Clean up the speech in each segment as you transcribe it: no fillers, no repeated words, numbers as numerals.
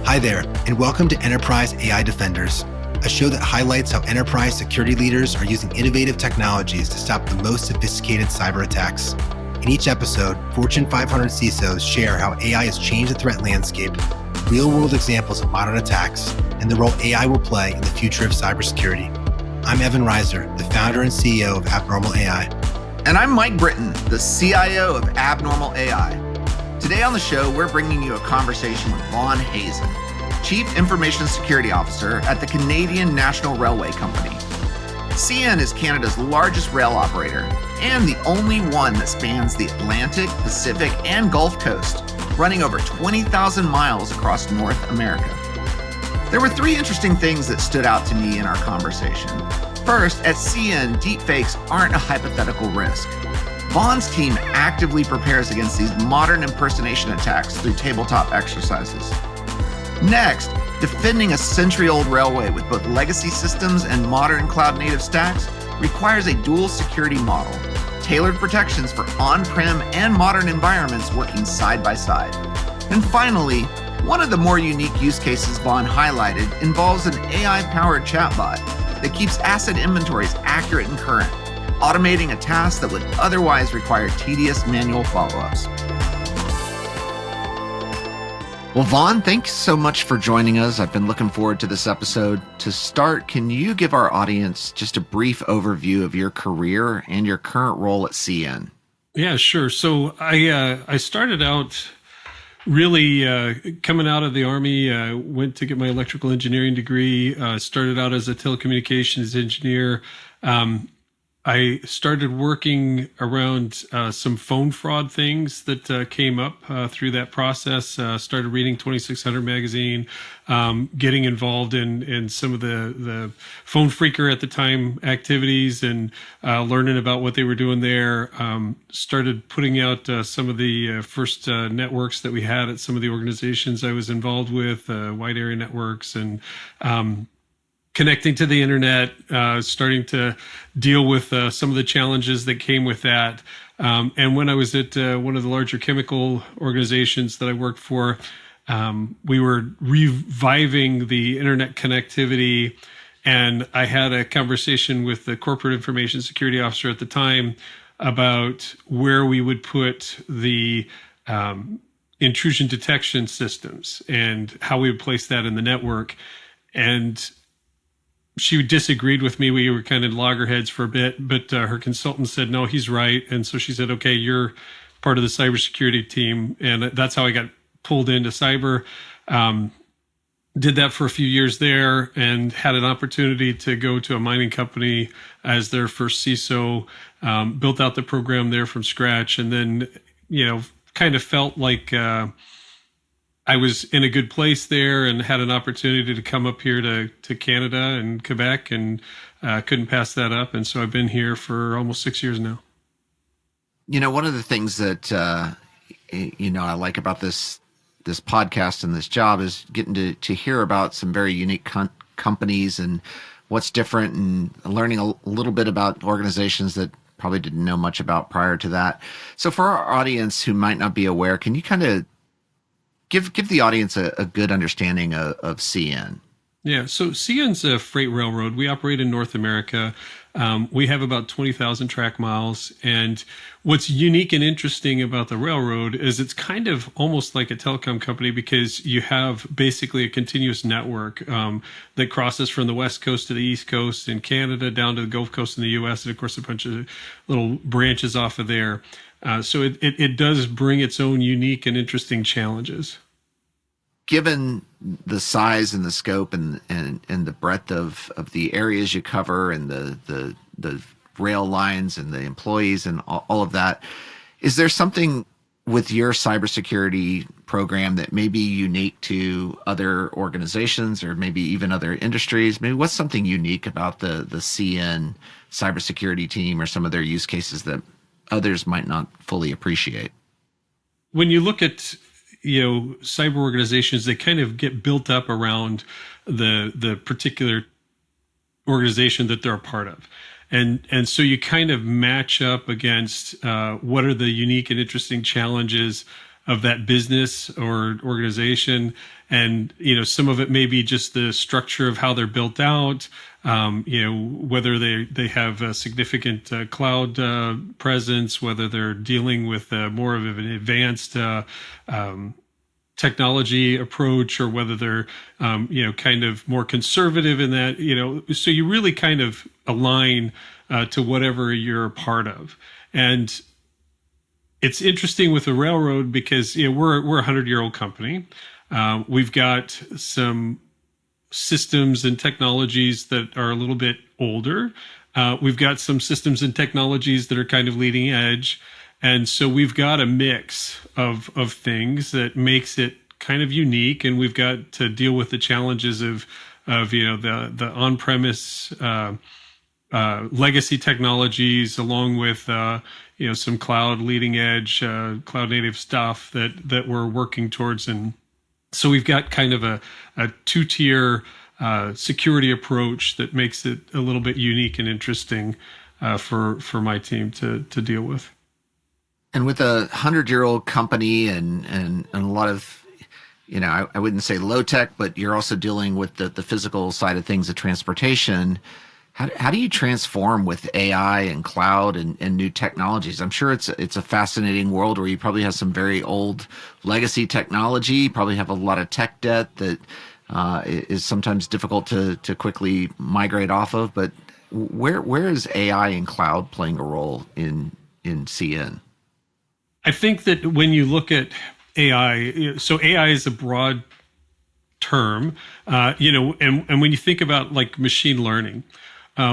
Hi there, and welcome to Enterprise AI Defenders, a show that highlights how enterprise security leaders are using innovative technologies to stop the most sophisticated cyber attacks. In each episode, Fortune 500 CISOs share how AI has changed the threat landscape, real-world examples of modern attacks, and the role AI will play in the future of cybersecurity. I'm Evan Reiser, the founder and CEO of Abnormal AI. And I'm Mike Britton, the CIO of Abnormal AI. Today on the show, we're bringing you a conversation with Vaughn Hazen, Chief Information Security Officer at the Canadian National Railway Company. CN is Canada's largest rail operator and the only one that spans the Atlantic, Pacific, and Gulf Coast, running over 20,000 miles across North America. There were three interesting things that stood out to me in our conversation. First, at CN, deepfakes aren't a hypothetical risk. Vaughn's team actively prepares against these modern impersonation attacks through tabletop exercises. Next, defending a century-old railway with both legacy systems and modern cloud-native stacks requires a dual security model, tailored protections for on-prem and modern environments working side by side. And finally, one of the more unique use cases Vaughn highlighted involves an AI-powered chatbot that keeps asset inventories accurate and current, automating a task that would otherwise require tedious manual follow-ups. Well, Vaughn, thanks so much for joining us. I've been looking forward to this episode. To start, can you give our audience just a brief overview of your career and your current role at CN? Yeah, sure. So I started out really coming out of the Army, went to get my electrical engineering degree, started out as a telecommunications engineer. I started working around some phone fraud things that came up through that process. Started reading 2600 magazine, getting involved in some of the phone phreaker at the time activities and learning about what they were doing there. Started putting out some of the first networks that we had at some of the organizations I was involved with, wide area networks, and connecting to the internet, starting to deal with some of the challenges that came with that. And when I was at one of the larger chemical organizations that I worked for, we were reviving the internet connectivity. And I had a conversation with the corporate information security officer at the time about where we would put the intrusion detection systems and how we would place that in the network. And she disagreed with me. We were kind of loggerheads for a bit, but her consultant said, no, he's right. And so she said, okay, you're part of the cybersecurity team. And that's how I got pulled into cyber. Did that for a few years there and had an opportunity to go to a mining company as their first CISO, built out the program there from scratch. And then, kind of felt like, I was in a good place there and had an opportunity to come up here to Canada and Quebec and couldn't pass that up. And so I've been here for almost 6 years now. One of the things that, I like about this podcast and this job is getting to hear about some very unique companies and what's different and learning a little bit about organizations that probably didn't know much about prior to that. So for our audience who might not be aware, can you kind of give the audience a good understanding of CN? Yeah, so CN's a freight railroad. We operate in North America. We have about 20,000 track miles. And what's unique and interesting about the railroad is it's kind of almost like a telecom company because you have basically a continuous network that crosses from the West Coast to the East Coast in Canada down to the Gulf Coast in the U.S. and, of course, a bunch of little branches off of there. So it does bring its own unique and interesting challenges. Given the size and the scope and the breadth of the areas you cover and the rail lines and the employees and all of that, is there something with your cybersecurity program that may be unique to other organizations or maybe even other industries? Maybe what's something unique about the CN cybersecurity team or some of their use cases that others might not fully appreciate? When you look at cyber organizations, they kind of get built up around the particular organization that they're a part of. And so you kind of match up against what are the unique and interesting challenges of that business or organization. And, some of it may be just the structure of how they're built out, whether they have a significant cloud presence, whether they're dealing with more of an advanced technology approach, or whether they're, kind of more conservative in that, so you really kind of align to whatever you're a part of. And it's interesting with the railroad because, we're a 100-year-old company. We've got some systems and technologies that are a little bit older. We've got some systems and technologies that are kind of leading edge. And so we've got a mix of things that makes it kind of unique. And we've got to deal with the challenges of the on-premise legacy technologies, along with some cloud leading edge, cloud native stuff that we're working towards. And so we've got kind of a two-tier security approach that makes it a little bit unique and interesting for my team to deal with. And with a 100-year-old company and a lot of, I wouldn't say low tech, but you're also dealing with the physical side of things, the transportation. How do you transform with AI and cloud and new technologies? I'm sure it's a fascinating world where you probably have some very old legacy technology, you probably have a lot of tech debt that is sometimes difficult to quickly migrate off of. But where is AI and cloud playing a role in CN? I think that when you look at AI, so AI is a broad term, and when you think about like machine learning,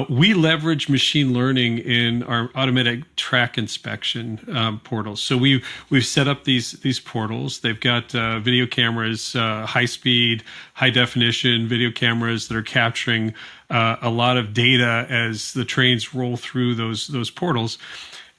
we leverage machine learning in our automatic track inspection portals. So we've set up these portals. They've got video cameras, high speed, high definition video cameras that are capturing a lot of data as the trains roll through those portals.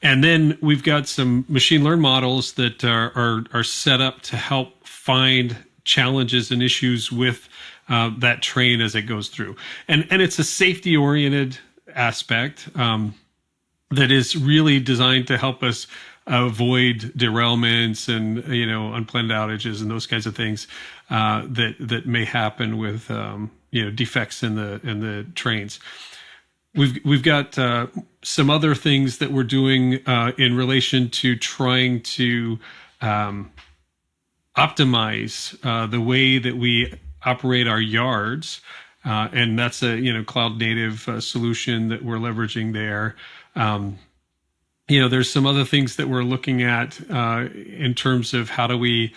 And then we've got some machine learning models that are set up to help find challenges and issues with that train as it goes through. And it's a safety oriented aspect that is really designed to help us avoid derailments and unplanned outages and those kinds of things that may happen with defects in the trains. We've got some other things that we're doing in relation to trying to optimize the way that we operate our yards, and that's a cloud native solution that we're leveraging there. There's some other things that we're looking at in terms of how do we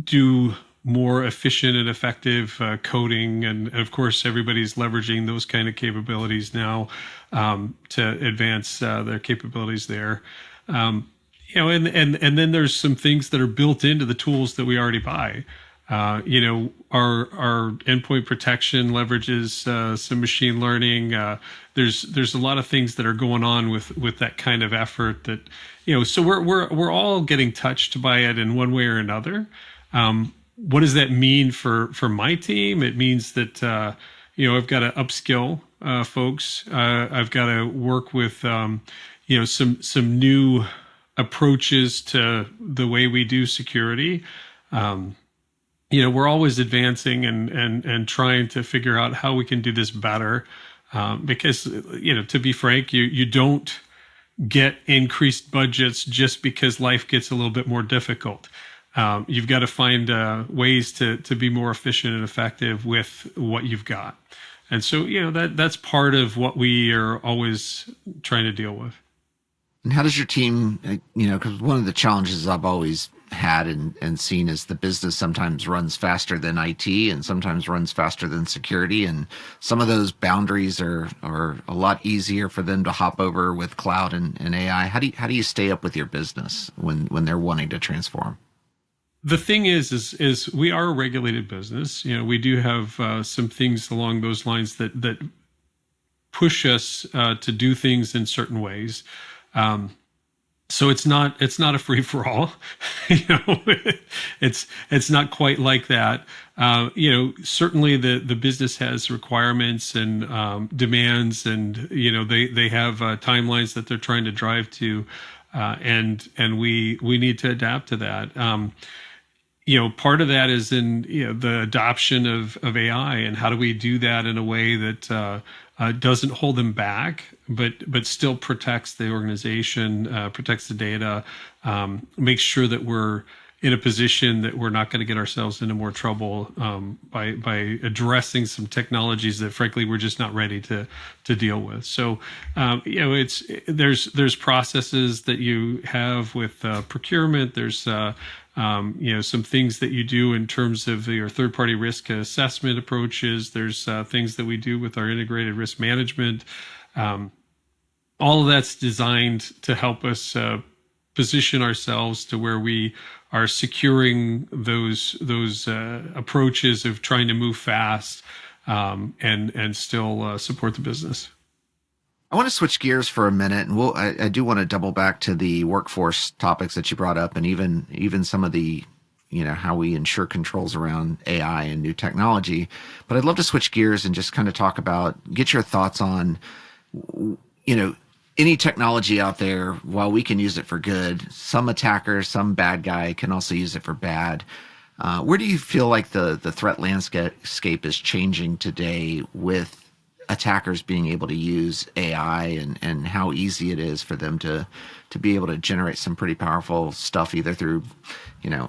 do more efficient and effective coding, and of course everybody's leveraging those kind of capabilities now to advance their capabilities there. And then there's some things that are built into the tools that we already buy. Our endpoint protection leverages some machine learning. There's a lot of things that are going on with that kind of effort that so we're all getting touched by it in one way or another. What does that mean for my team? It means that I've got to upskill folks. I've got to work with some new approaches to the way we do security. We're always advancing and trying to figure out how we can do this better. Because to be frank, you don't get increased budgets just because life gets a little bit more difficult. You've got to find ways to be more efficient and effective with what you've got. And so, that's part of what we are always trying to deal with. And how does your team, because one of the challenges I've always had and seen is the business sometimes runs faster than IT and sometimes runs faster than security. And some of those boundaries are a lot easier for them to hop over with cloud and AI. How do you stay up with your business when they're wanting to transform? The thing is we are a regulated business. We do have some things along those lines that push us to do things in certain ways. So it's not a free for all. It's not quite like that. Certainly the business has requirements and demands, and they have timelines that they're trying to drive to. and we need to adapt to that. Part of that is in the adoption of AI, and how do we do that in a way that doesn't hold them back, but still protects the organization, protects the data, makes sure that we're in a position that we're not going to get ourselves into more trouble by addressing some technologies that, frankly, we're just not ready to deal with. So, there's processes that you have with procurement. There's some things that you do in terms of your third-party risk assessment approaches. There's things that we do with our integrated risk management. All of that's designed to help us position ourselves to where we are securing those approaches of trying to move fast and still support the business. I want to switch gears for a minute, and I do want to double back to the workforce topics that you brought up, and even some of the how we ensure controls around AI and new technology. But I'd love to switch gears and just kind of get your thoughts on any technology out there. While we can use it for good, some attacker, some bad guy can also use it for bad. Where do you feel like the threat landscape is changing today with attackers being able to use AI, and how easy it is for them to be able to generate some pretty powerful stuff, either through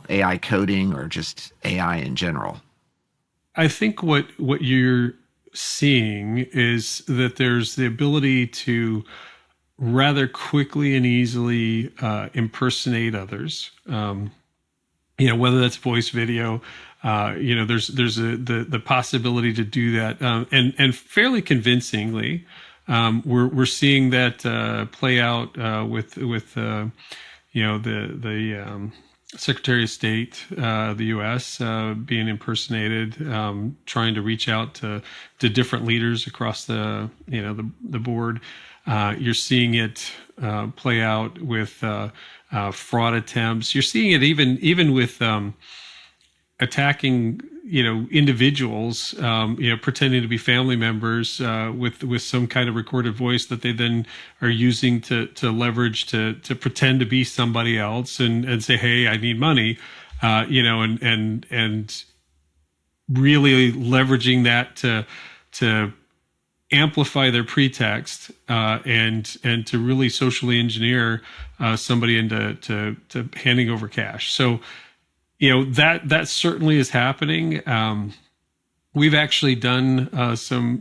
AI coding or just AI in general? I think what you're seeing is that there's the ability to rather quickly and easily impersonate others. Whether that's voice, video, there's the possibility to do that, and fairly convincingly. We're seeing that play out with the Secretary of State, the U.S. Being impersonated, trying to reach out to different leaders across the board. You're seeing it play out with fraud attempts. You're seeing it even with attacking individuals, pretending to be family members with some kind of recorded voice that they then are using to leverage to pretend to be somebody else and say, hey, I need money, and really leveraging that to amplify their pretext and to really socially engineer somebody into handing over cash. So that certainly is happening. We've actually done some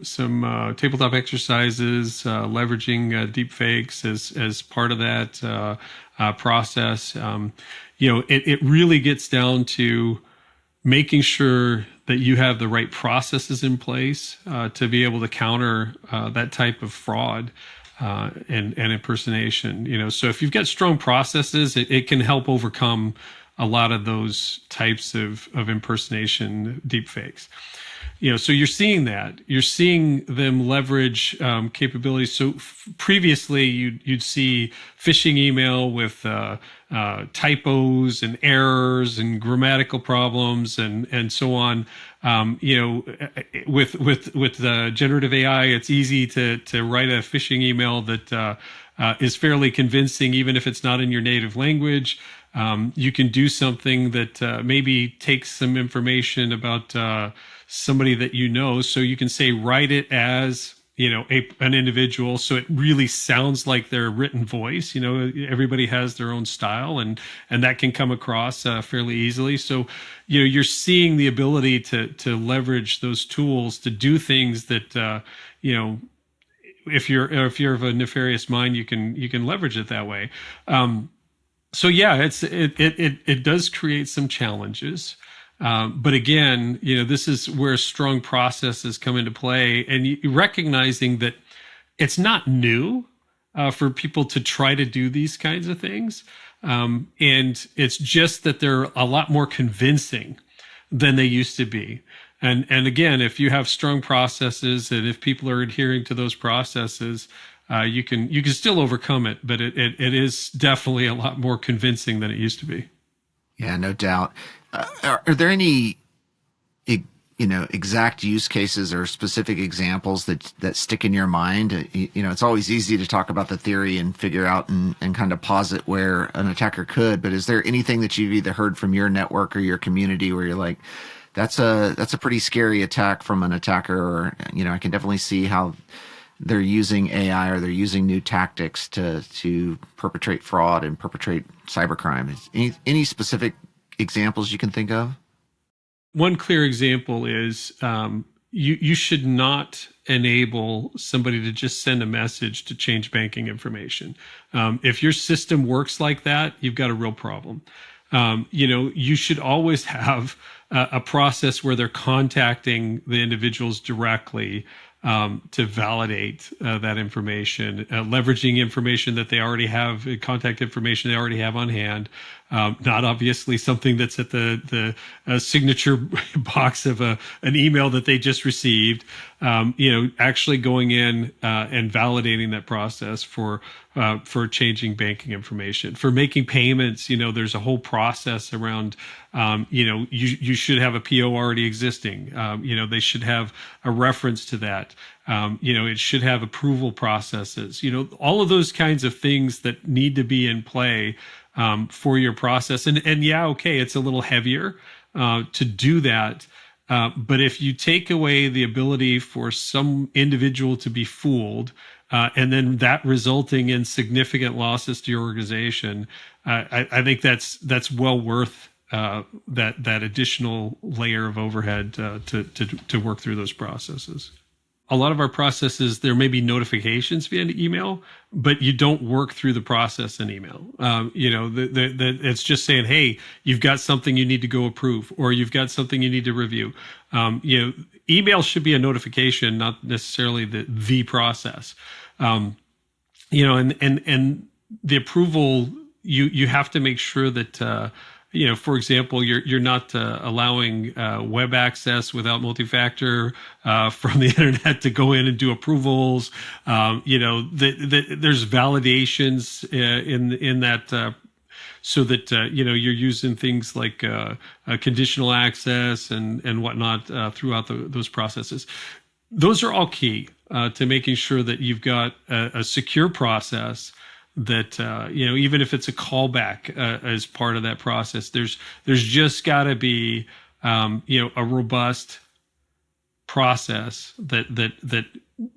tabletop exercises leveraging deepfakes as part of that process. It really gets down to making sure that you have the right processes in place to be able to counter that type of fraud and impersonation. So if you've got strong processes, it can help overcome a lot of those types of impersonation deepfakes. So you're seeing that. You're seeing them leverage capabilities. So previously, you'd see phishing email with typos and errors and grammatical problems and so on. With generative AI, it's easy to write a phishing email that is fairly convincing, even if it's not in your native language. You can do something that maybe takes some information about somebody that so you can say write it as an individual, so it really sounds like their written voice. Everybody has their own style, and that can come across fairly easily. So you're seeing the ability to leverage those tools to do things that if you're of a nefarious mind, you can leverage it that way. So yeah, it does create some challenges. But again, this is where strong processes come into play, and recognizing that it's not new for people to try to do these kinds of things. And it's just that they're a lot more convincing than they used to be. And again, if you have strong processes and if people are adhering to those processes, you can still overcome it, but it is definitely a lot more convincing than it used to be. Yeah, no doubt. Are there any exact use cases or specific examples that stick in your mind? It's always easy to talk about the theory and figure out and kind of posit where an attacker could, but is there anything that you've either heard from your network or your community where you're like, that's a pretty scary attack from an attacker, or, I can definitely see how they're using AI or they're using new tactics to perpetrate fraud and perpetrate cybercrime? Any specific examples you can think of? One clear example is you should not enable somebody to just send a message to change banking information. If your system works like that, you've got a real problem. You should always have a process where they're contacting the individuals directly to validate that information, leveraging information that they already have, contact information they already have on hand, not obviously something that's at the signature box of an email that they just received. Actually going in and validating that process for changing banking information, for making payments. There's a whole process around. You should have a PO already existing. They should have a reference to that. It should have approval processes. All of those kinds of things that need to be in play for your process. And yeah, okay, it's a little heavier to do that. But if you take away the ability for some individual to be fooled, and then that resulting in significant losses to your organization, I think that's well worth that additional layer of overhead to work through those processes. A lot of our processes, there may be notifications via email, but you don't work through the process in email. It's just saying, hey, you've got something you need to go approve, or you've got something you need to review. Email should be a notification, not necessarily the process. And the approval, you have to make sure that, for example, you're not allowing web access without multi-factor from the internet to go in and do approvals. There's validations in that, so that you're using things like conditional access and whatnot throughout those processes. Those are all key to making sure that you've got a secure process. That even if it's a callback as part of that process, there's just got to be a robust process that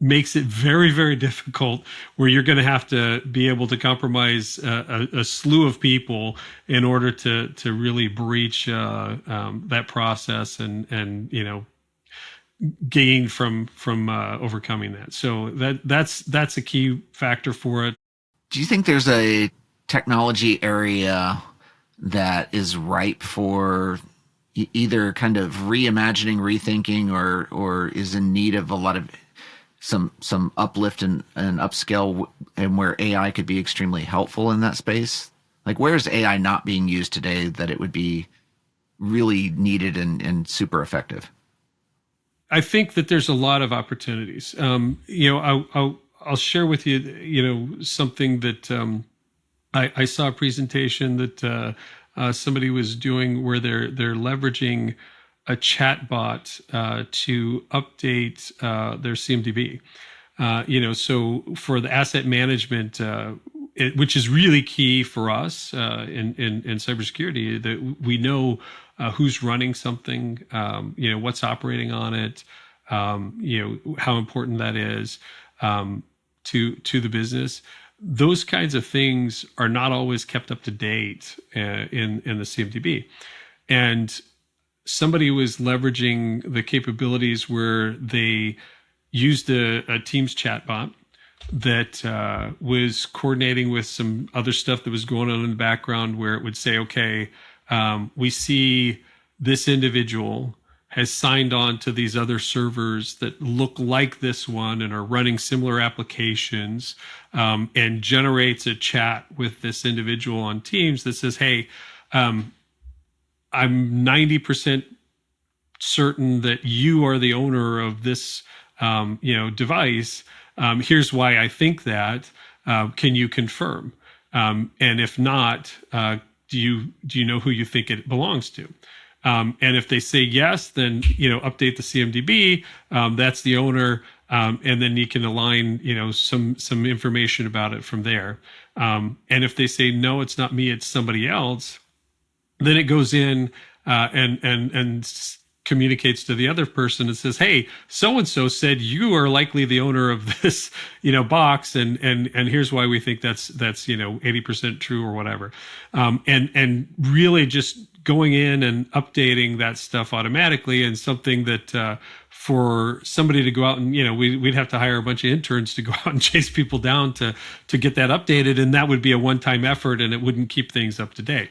makes it very, very difficult, where you're going to have to be able to compromise a slew of people in order to really breach that process and gain from overcoming that. So that's a key factor for it. Do you think there's a technology area that is ripe for either kind of reimagining, rethinking, or is in need of a lot of some uplift and upscale, and where AI could be extremely helpful in that space? Like, where is AI not being used today that it would be really needed and super effective? I think that there's a lot of opportunities. I'll share with you, something that I saw a presentation that somebody was doing where they're leveraging a chat bot to update their CMDB. So for the asset management, which is really key for us in cybersecurity, that we know who's running something, what's operating on it, how important that is. To the business. Those kinds of things are not always kept up to date in the CMDB. And somebody was leveraging the capabilities where they used a Teams chatbot that was coordinating with some other stuff that was going on in the background, where it would say, okay, we see this individual has signed on to these other servers that look like this one and are running similar applications, and generates a chat with this individual on Teams that says, hey, I'm 90% certain that you are the owner of this device. Here's why I think that. Can you confirm? And if not, do you know who you think it belongs to? And if they say yes, then, update the CMDB. That's the owner. And then you can align, some information about it from there. And if they say, no, it's not me, it's somebody else, then it goes in and communicates to the other person and says, hey, so-and-so said you are likely the owner of this, box. And here's why we think that's 80% true or whatever. And really just going in and updating that stuff automatically, and something that, for somebody to go out and, we'd have to hire a bunch of interns to go out and chase people down to get that updated. And that would be a one-time effort, and it wouldn't keep things up to date.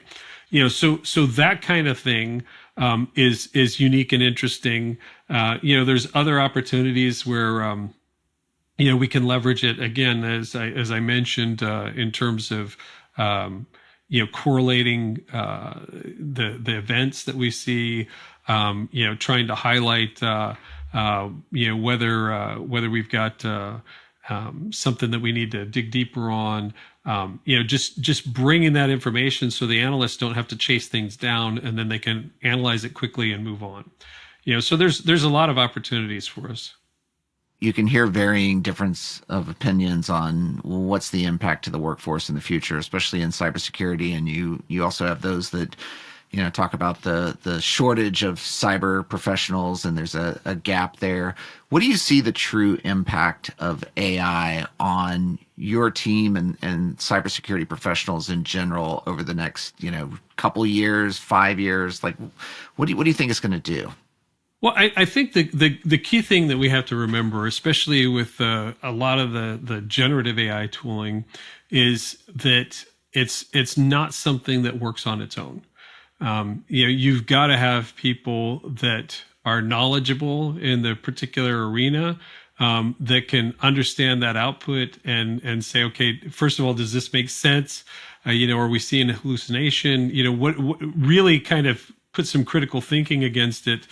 So that kind of thing is unique and interesting. There's other opportunities where we can leverage it again, as I mentioned, in terms of correlating the events that we see. Trying to highlight whether we've got something that we need to dig deeper on. Just bringing that information so the analysts don't have to chase things down, and then they can analyze it quickly and move on. So there's a lot of opportunities for us. You can hear varying difference of opinions on what's the impact to the workforce in the future, especially in cybersecurity. And you also have those that talk about the shortage of cyber professionals, and there's a gap there. What do you see the true impact of AI on your team and cybersecurity professionals in general over the next, couple years, 5 years? Like, what do you think it's going to do? Well, I think the key thing that we have to remember, especially with a lot of the generative AI tooling, is that it's not something that works on its own. You've got to have people that are knowledgeable in the particular arena, that can understand that output and say, okay, first of all, does this make sense? Are we seeing a hallucination? What really kind of put some critical thinking against it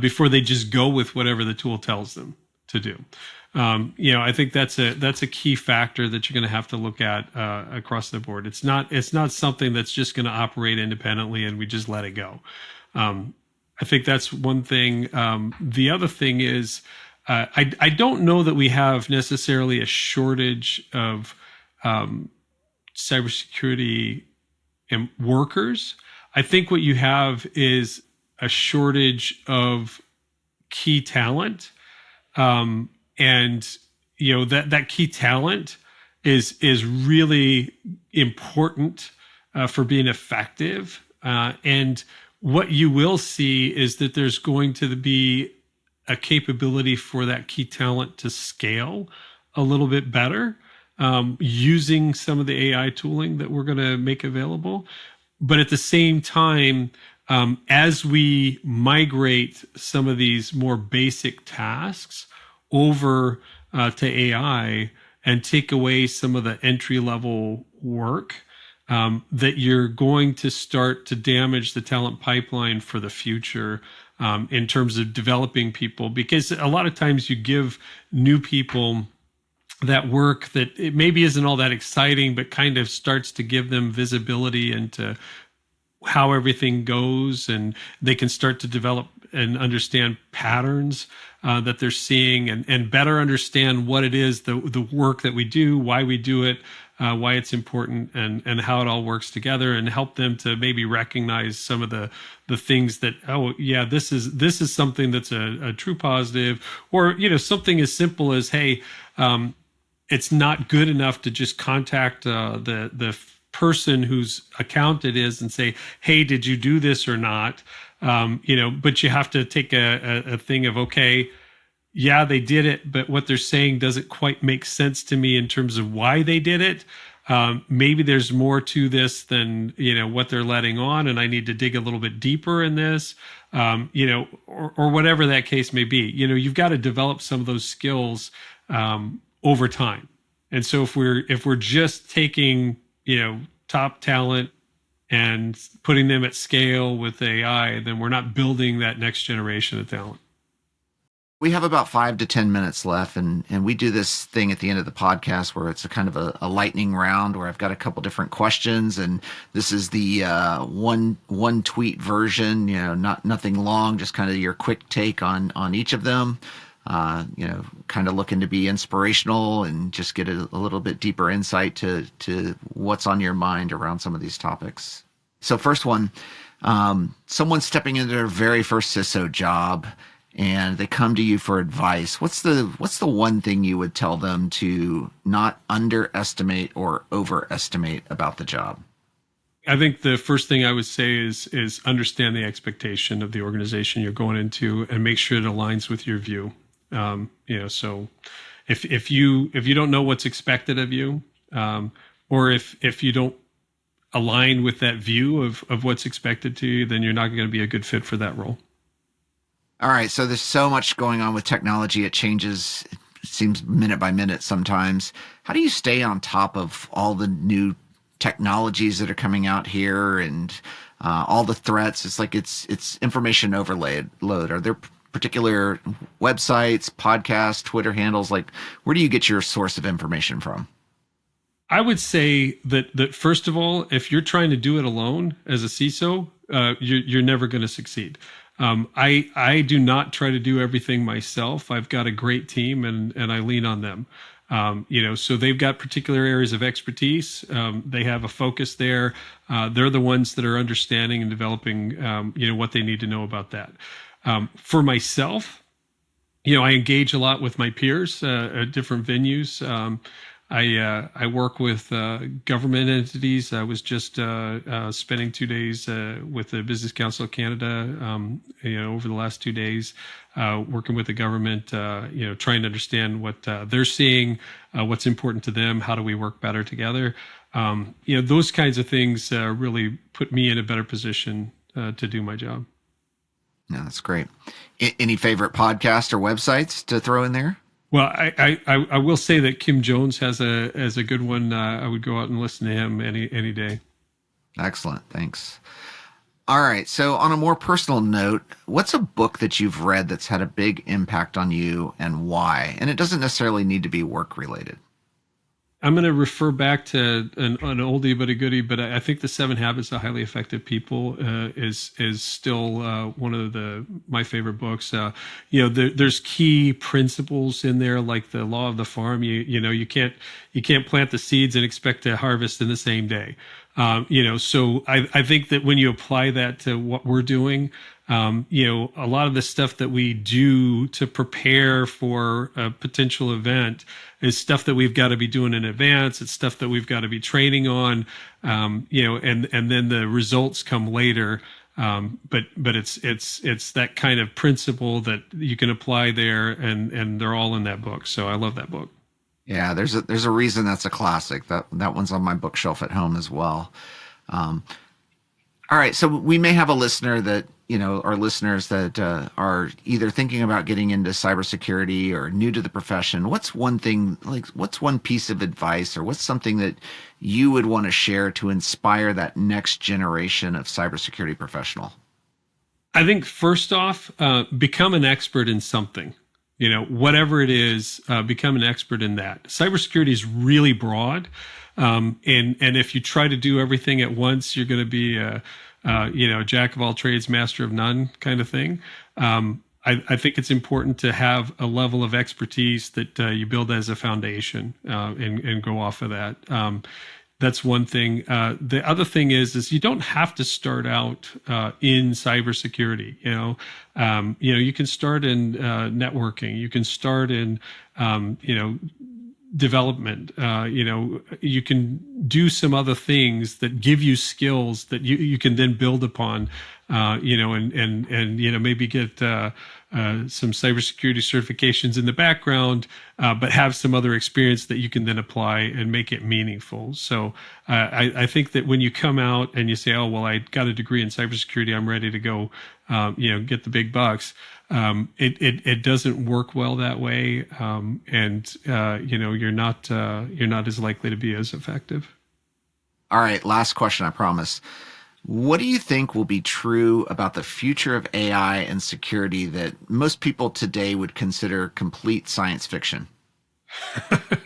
before they just go with whatever the tool tells them to do. I think that's a key factor that you're going to have to look at across the board. It's not something that's just going to operate independently and we just let it go. I think that's one thing. The other thing is, I don't know that we have necessarily a shortage of cybersecurity workers. I think what you have is a shortage of key talent. And that key talent is really important for being effective. And what you will see is that there's going to be a capability for that key talent to scale a little bit better, using some of the AI tooling that we're going to make available. But at the same time, as we migrate some of these more basic tasks over to AI and take away some of the entry-level work, that you're going to start to damage the talent pipeline for the future, in terms of developing people. Because a lot of times you give new people that work that it maybe isn't all that exciting, but kind of starts to give them visibility into how everything goes, and they can start to develop and understand patterns that they're seeing, and better understand what it is, the work that we do, why we do it, why it's important, and how it all works together, and help them to maybe recognize some of the things that, oh yeah, this is something that's a true positive, or something as simple as, hey, it's not good enough to just contact the person whose account it is and say, hey, did you do this or not? But you have to take a thing of, okay, yeah, they did it, but what they're saying doesn't quite make sense to me in terms of why they did it. Maybe there's more to this than, what they're letting on, and I need to dig a little bit deeper in this, or whatever that case may be. You've got to develop some of those skills over time. And so if we're just taking, top talent and putting them at scale with AI, then we're not building that next generation of talent. We have about 5 to 10 minutes left, and we do this thing at the end of the podcast where it's a kind of a lightning round where I've got a couple different questions, and this is the one tweet version. Nothing long, just kind of your quick take on each of them. Kind of looking to be inspirational and just get a little bit deeper insight to what's on your mind around some of these topics. So first one, someone stepping into their very first CISO job, and they come to you for advice. What's the one thing you would tell them to not underestimate or overestimate about the job? I think the first thing I would say is understand the expectation of the organization you're going into and make sure it aligns with your view. So if you don't know what's expected of you, or if you don't align with that view of what's expected to you, then you're not going to be a good fit for that role. All right. So there's so much going on with technology. It changes, it seems minute by minute sometimes. How do you stay on top of all the new technologies that are coming out here and all the threats? It's like it's information overload. Are there particular websites, podcasts, Twitter handles? Like, where do you get your source of information from? I would say that first of all, if you're trying to do it alone as a CISO, you're never going to succeed. I do not try to do everything myself. I've got a great team and I lean on them. So they've got particular areas of expertise. They have a focus there. They're the ones that are understanding and developing, what they need to know about that. For myself, I engage a lot with my peers at different venues. I work with government entities. I was just spending 2 days with the Business Council of Canada, over the last 2 days, working with the government, trying to understand what they're seeing, what's important to them, how do we work better together. Those kinds of things really put me in a better position to do my job. Yeah, that's great. Any favorite podcasts or websites to throw in there? Well, I will say that Kim Jones has a good one. I would go out and listen to him any day. Excellent. Thanks. All right. So on a more personal note, what's a book that you've read that's had a big impact on you and why? And it doesn't necessarily need to be work related. I'm going to refer back to an oldie but a goodie, but I think The 7 Habits of Highly Effective People is still one of my favorite books. There's key principles in there, like the law of the farm. You can't plant the seeds and expect to harvest in the same day. So I think that when you apply that to what we're doing, a lot of the stuff that we do to prepare for a potential event is stuff that we've got to be doing in advance. It's stuff that we've got to be training on, and then the results come later. But it's that kind of principle that you can apply there, and they're all in that book. So I love that book. Yeah, there's a reason that's a classic. That one's on my bookshelf at home as well. All right, so we may have a listener that, our listeners that are either thinking about getting into cybersecurity or new to the profession. What's one piece of advice, or what's something that you would want to share to inspire that next generation of cybersecurity professional? I think first off, become an expert in something. Whatever it is, become an expert in that. Cybersecurity is really broad. And if you try to do everything at once, you're going to be a jack of all trades, master of none kind of thing. I think it's important to have a level of expertise that you build as a foundation and go off of that. That's one thing. The other thing is you don't have to start out in cybersecurity. You can start in networking. You can start in development. You can do some other things that give you skills that you can then build upon. And maybe get some cybersecurity certifications in the background, but have some other experience that you can then apply and make it meaningful. So I think that when you come out and you say, oh, well, I got a degree in cybersecurity, I'm ready to go, get the big bucks. It doesn't work well that way. You're not as likely to be as effective. All right. Last question, I promise. What do you think will be true about the future of AI and security that most people today would consider complete science fiction?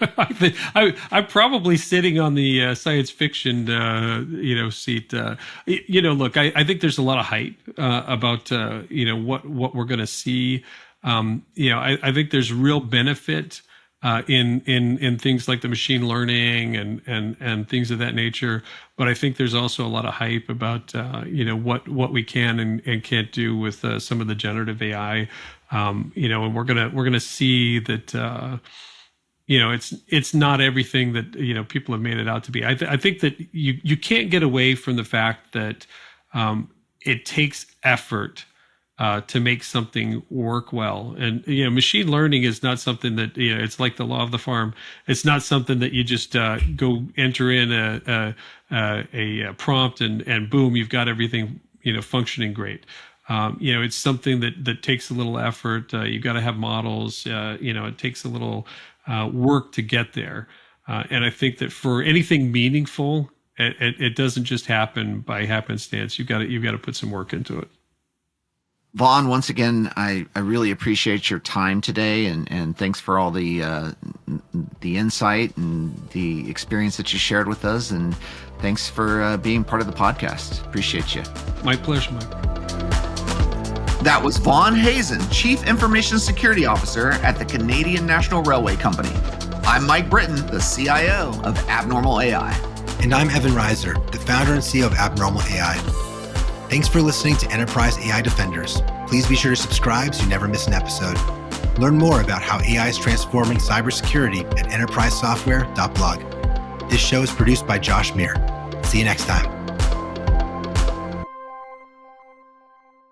I'm probably sitting on the science fiction, seat. Look, I think there's a lot of hype about what we're going to see. I think there's real benefit in things like the machine learning and things of that nature. But I think there's also a lot of hype about what we can and can't do with some of the generative AI. And we're gonna see that. It's not everything that people have made it out to be. I think that you can't get away from the fact that it takes effort to make something work well. And machine learning is not something that it's like the law of the farm. It's not something that you just go enter in a prompt and boom, you've got everything functioning great. It's something that takes a little effort. You've got to have models. It takes a little work to get there. And I think that for anything meaningful, it doesn't just happen by happenstance. You've got to put some work into it. Vaughn, once again, I really appreciate your time today, and thanks for all the insight and the experience that you shared with us, and thanks for being part of the podcast. Appreciate you. My pleasure, Mike. That was Vaughn Hazen, Chief Information Security Officer at the Canadian National Railway Company. I'm Mike Britton, the CIO of Abnormal AI. And I'm Evan Reiser, the founder and CEO of Abnormal AI. Thanks for listening to Enterprise AI Defenders. Please be sure to subscribe so you never miss an episode. Learn more about how AI is transforming cybersecurity at enterprisesoftware.blog. This show is produced by Josh Meir. See you next time.